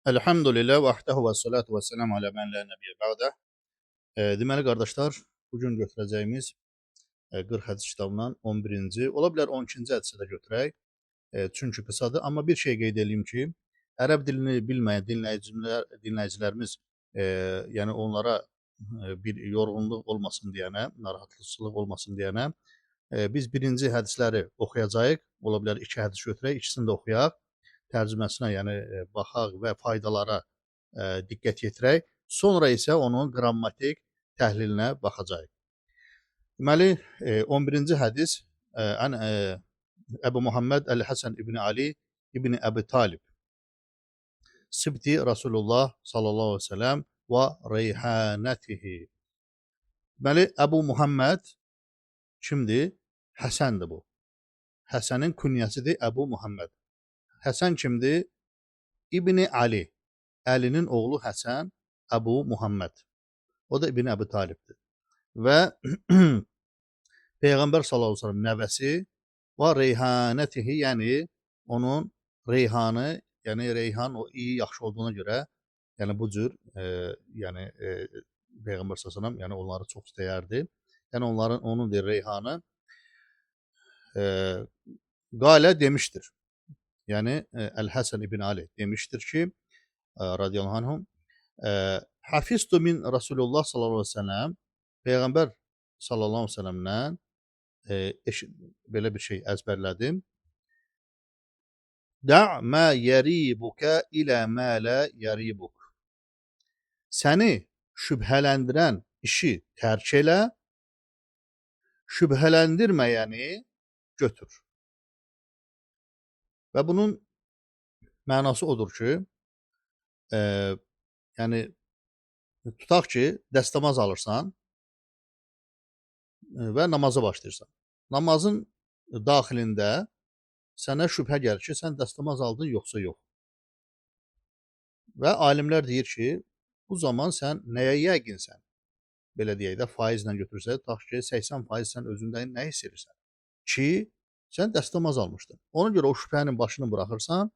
Elhamdülillah vahdehu ve salatu ve selamu ala men la nebiyye ba'de. Deməli qardaşlar, bu gün götürəcəyimiz 40 hədis kitabından 11-ci, ola bilər 12-ci hədisi də götürək. Çünki qısadır, amma bir şey qeyd edeyim ki, ərəb dilini bilməyən dinləyicilərimiz, yəni onlara bir yorğunluq olmasın deyənə, narahatçılıq olmasın deyənə, biz birinci hədisləri oxuyacağıq. Ola bilər 2 hədis götürək, ikisini də oxuyaq. Tərcüməsinə, yəni baxaq və faydalara diqqət yetirək. Sonra isə onun qrammatik təhlilinə baxacağıq. Deməli, 11-ci hədis Əbu Muhammed Əl-Həsən İbn Ali İbn Əbi Talib Sibti Rasulullah sallallahu aleyhi ve sellem və reyhanətihi. Deməli, Əbu Muhammed kimdir? Həsəndir bu. Həsənin künyəsidir Əbu Muhammed. Həsən kimdir? İbn Ali. Əlinin oğlu Həsən Əbu Muhammed. O da İbn Əbi Talibdir. Və Peyğəmbər sallallahu əleyhi və səlləm nəvəsi və reyhanətihi, yəni onun reyhanı, yəni reyhan o iyi, yaxşı olduğuna görə, yəni bu cür yəni Peyğəmbər sallallahu əleyhi və səlləm yəni onları çox istəyərdi. Yəni onun bir reyhanı qalə demişdir. Yəni Əl-Həsən İbn Ali demişdir ki, radiyallahu anhum, Hafiztu min Rasulullah sallallahu aleyhi ve sellem, Peyğəmbər sallallahu aleyhi ve sellemdən belə bir şey əzbərlədim. Da' mə yəribuka ilə mə lə yəribuk. Səni şübhələndirən işi tərk elə, şübhələndirməyəni götür. Və bunun mənası odur ki, yəni tutaq ki, dəstəmaz alırsan və namaza başlayırsan. Namazın daxilində sənə şübhə gəlir ki, sən dəstəmaz aldın yoxsa yox. Və alimlər deyir ki, bu zaman sən nəyə yəqinsən? Belə deyək də, faizlə götürsə, tutaq ki, 80% sən özündə nə hiss edirsən? Ki, sən dəstəmaz almışdın. Ona görə o şübhənin başını buraxırsan,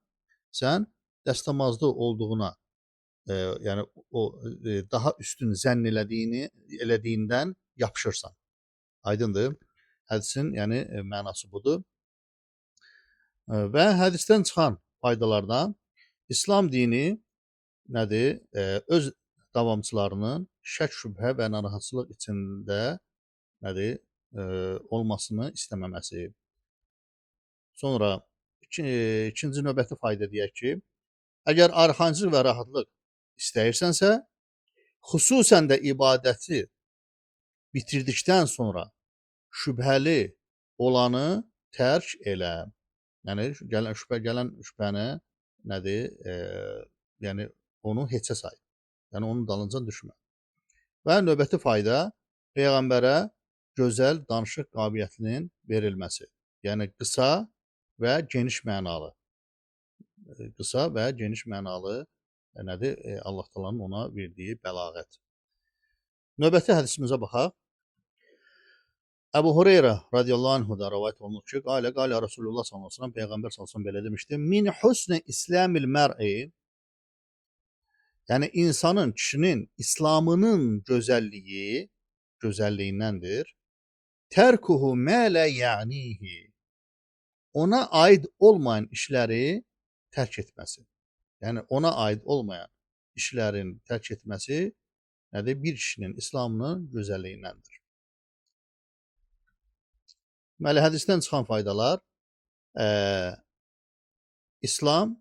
sən dəstəmazda olduğuna, yəni o daha üstün zənn elədiyindən yapışırsan. Aydındır? Hədisin yəni mənası budur. Və hədisdən çıxan faydalardan İslam dini nədir? Öz davamçılarının şək, şübhə və narahatçılıq içində nədir? Olmasını istəməməsi. Sonra ikinci növbəti fayda deyək ki, əgər arxancılıq və rahatlıq istəyirsənsə, xüsusən də ibadəti bitirdikdən sonra şübhəli olanı tərk elə. Yəni gələn şübhəni nədir? Yəni onu heçə say. Yəni onun dalınca düşmə. Və növbəti fayda Peyğəmbərə gözəl danışıq qabiliyyətinin verilməsi. Yəni qısa və geniş mənalı. Qısa və geniş mənalı nədir? Allah Taala'nın ona verdiyi bəlağət. Növbəti hədisimizə baxaq. Əbu Hüreyrə radiyallahu anhu da rivayet olunur ki, qalə Rasulullah sallallahu aleyhi ve sellem, Peyğəmbər sallallahu aleyhi ve sellem belə demişdi. Min husni islamil mər'i, yəni insanın, kişinin İslamının gözəlliyindəndir. Tərkuhu mə lə ya'nihi, ona aid olmayan işləri tərk etməsi. Yəni ona aid olmayan işlərin tərk etməsi nədir? Bir kişinin İslamının gözəlliyindəndir. Deməli, hədisdən çıxan faydalar, İslam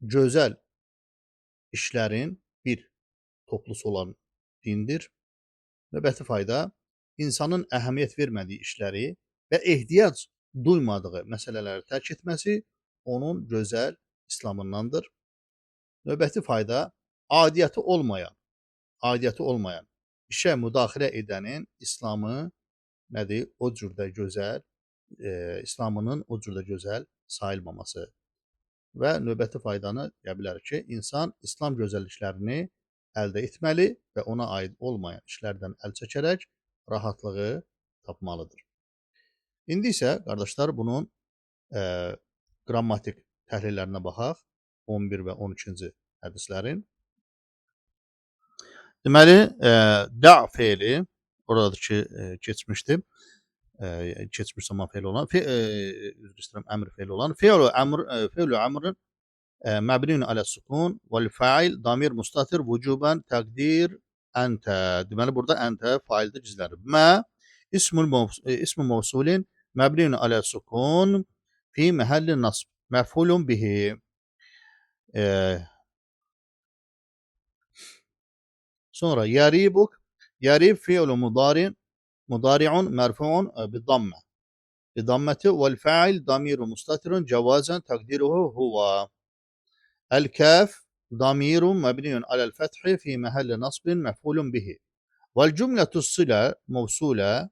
gözəl işlərin bir toplusu olan dindir. Növbəti fayda, insanın əhəmiyyət vermədiyi işləri və ehtiyac duymadığı məsələləri tərk etməsi onun gözəl İslamındandır. Növbəti fayda, adiyyəti olmayan işə müdaxilə edənin İslamı nədir? O cürdə gözəl, İslamının o cürdə gözəl sayılmaması. Və növbəti faydanı deyə bilərik ki, insan İslam gözəlliklərini əldə etməli və ona aid olmayan işlərdən əl çəkərək rahatlığı tapmalıdır. İndi isə, qardaşlar, bunun qrammatik təhlillərinə baxaq. 11 və 12-ci hədislərin. Deməli, da feili oradakı keçmişdi. Keçmiş zaman feili olan, üzr istəyirəm, əmr feili olan. Fe'lu əmrin məbniun alə sukun vəl fa'il damir mustatir vücuban təqdir əntə. Deməli, burada əntə faildə gizlənir. Mə ismu mevsulin məbniun alə sukun fi məhəlli nasb. Məfulun bihi. Sonra yaribuk. Yarib fi'lu mudari'un merfu'un biddamme. Bidammeti vel fa'il damiru mustatirun cevazen takdiruhu huwa. El kaf damirun mebniyun alel fethi fi mehalli nasbin mef'ulun bihi. Vel cümletu sıla mevsule,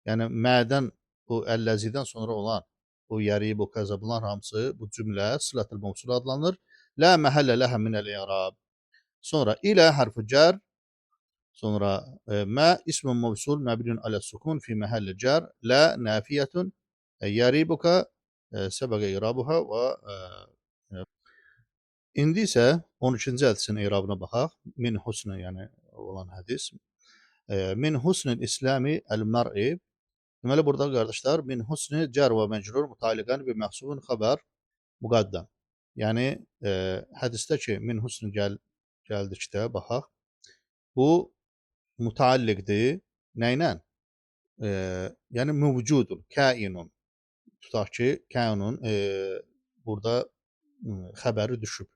yani mə'den bu elleziden sonra olan bu yaribu kaza bunlar hamısı bu cümle sılatul mevsul adlanır. La mehalle leha minel i'rab. Sonra ile harfu cer. Sonra ma ismun mevsul mebnun ala sukun fi mahalli cer. La nafiyetun yaribuka sebege irabuha ve indi isə 13-cü hədisin irabına baxaq. Min husni, yəni olan hədis. Min husnil İslami el-mər'i. Deməli, burada qardaşlar, min husni cer və məcrur mutaliqən bi məxsubun xəbər müqəddəm. Yəni, hədisdə ki, min husni gəldikdə baxaq. Bu mütəalliqdir. Nə ilə? Yəni, mövcudun, kainun. Tutaq ki, kainun burada xəbəri düşüb.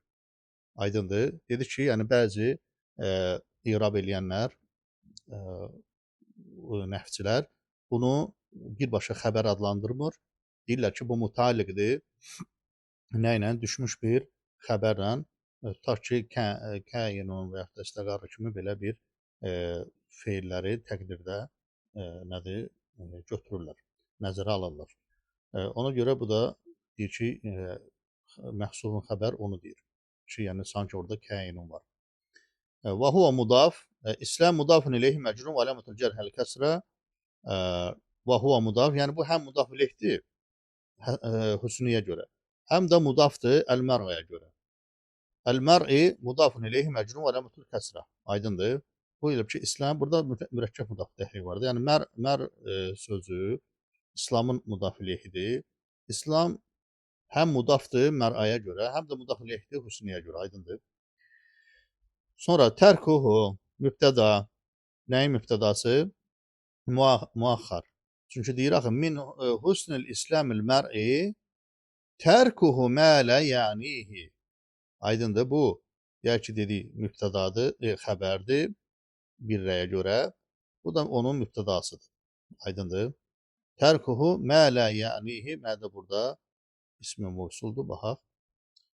Aydındır. Dedik ki, yəni bəzi irab eləyənlər, nəfçilər bunu birbaşa xəbər adlandırmır. Deyirlər ki, bu mütəalliqdir. Nə ilə? Düşmüş bir xəbərlə. Tutaq ki, kainun və yaxud da istəqarı kimi belə bir feilləri təqdirdə nədir? Götürürlər, nəzərə alırlar. Ona görə bu da deyir ki, məhsulun xəbər onu deyir. Ki, yəni sanki orada kainun var. Və huwa mudaf. İslam mudafun ileyhi məcrun və aləmətul cərhəl kəsrə. Və huwa mudaf. Yəni bu həm mudaf ileyhdir husniyə görə. Həm də mudafdır əl-mər'əyə görə. Əl-mər'i mudafun ileyhi məcrun və aləmətul kəsrə. Aydındır. Bu ilə ki, İslam burada mürəkkəb mudaf təhrik vardır. Yəni mər sözü İslamın mudaf ileyhidir. İslam həm mudafdır mər'əyə görə, həm də mudaf ileyhdir husniyə görə, aydındır. Sonra tərkuhu mübtəda. Nəyin mübtədası? Muaxar. Çünki deyir axı min husnil İslamil mər'i tərkuhu mə lə yənihi. Aydındır bu. Deyək ki, dedik mübtədadır, xəbərdir bir rəyə görə. Bu da onun mübtədasıdır. Aydındır. Tərkuhu mə lə yənihi. Mə də burada ismi mevsuldur, baxaq.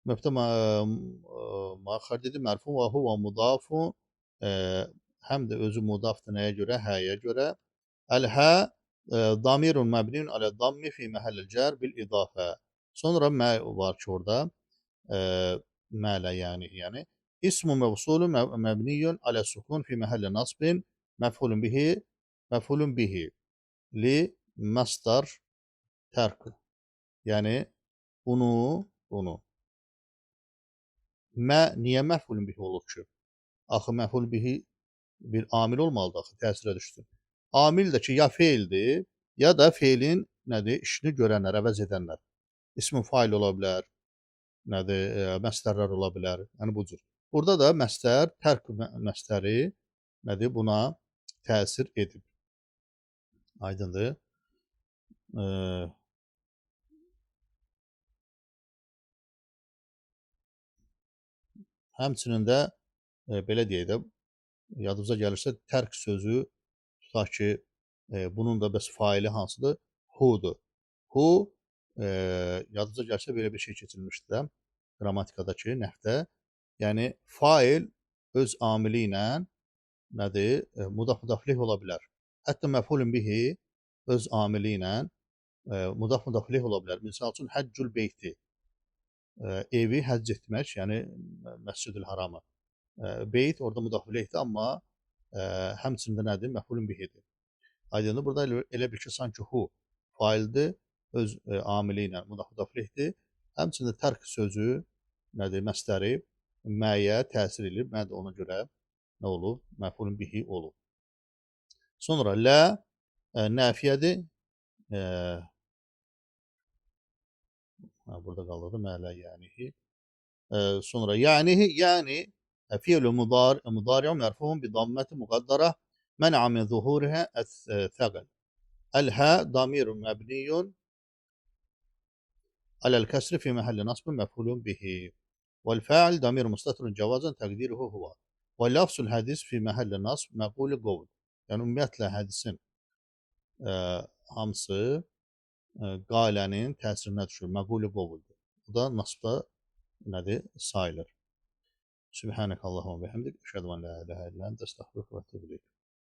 Mübtə müəxxər dedi, mərfu və huva mudafu, həm də özü mudafdır nəyə görə? Həyə görə. Əl-hə damirun məbniyun alə dammi fi məhəllil cər bil idafə. Sonra mə var ki, orada mələ yəni. İsmu mevsulu məbniyun alə sukun fi məhəlli nasbin məfulun bihi li masdar tərk. Yəni bunu. Mə niyə məfulun bihi olur ki? Axı məful bihi bir amil olmalıdır, axı təsirə düşsün. Amil də ki, ya feildir, ya da feilin nədir? İşini görənlər, əvəz edənlər. İsmi fail ola bilər, nədir? Məstərlər ola bilər. Yəni bu cür. Burada da məstər, tərk məstəri nədir? Buna təsir edib. Aydındır. Həmçinin də belə deyək də, yadınıza gəlirsə, tərk sözü, tutaq ki, bunun da bəs faili hansıdır? Hu'dur. Hu, yadınıza gəlirsə, belə bir şey keçirilmişdir də, qrammatikadakı, nəhddə. Yəni, fail öz amili ilə nədir? Mudaf-müdafilih ola bilər. Hətta məfulun bihi öz amili ilə mudaf-müdafilih ola bilər. Misal üçün, həccül beyti. Evi həcc etmək, yəni Məscid-ül Haramı. Beyt orada müdaxiləkdir, amma həmçində nədir? Məfulun bihidir. Aydındır. Burada elə bir ki, sanki hu faildir, öz amili ilə müdaxiləkdir. Həmçində tərk sözü nədir? Məstəri məyə təsir edir. Mə də ona görə nə olub? Məfulun bihi olub. Sonra lə nəfiyədir. Burada qaldı mələ yənihi. Sonra yənihi, yəni fi'lu mudari merfuun bi dammeti muqaddara men'a min zuhuriha es-thaqal. El-ha damirun mebniyun alel kesri fi mahalli nasbin mef'ulun bihi. Vel-fa'il damir mustatirun cevazan takdiruhu huve. Ve lafzul hadis fi mahalli nasb mef'ulu qovl. Yəni ümumiyyətlə hədisin hamısı qailənin təsirinə düşür. Məqulu qovuldur. Bu da nasbda nədir? Sayılır. Subhanəkallahumma və bihamdik. Əşhədu an la ilahə illə əntə əstəğfiruka və etûbü ileyk.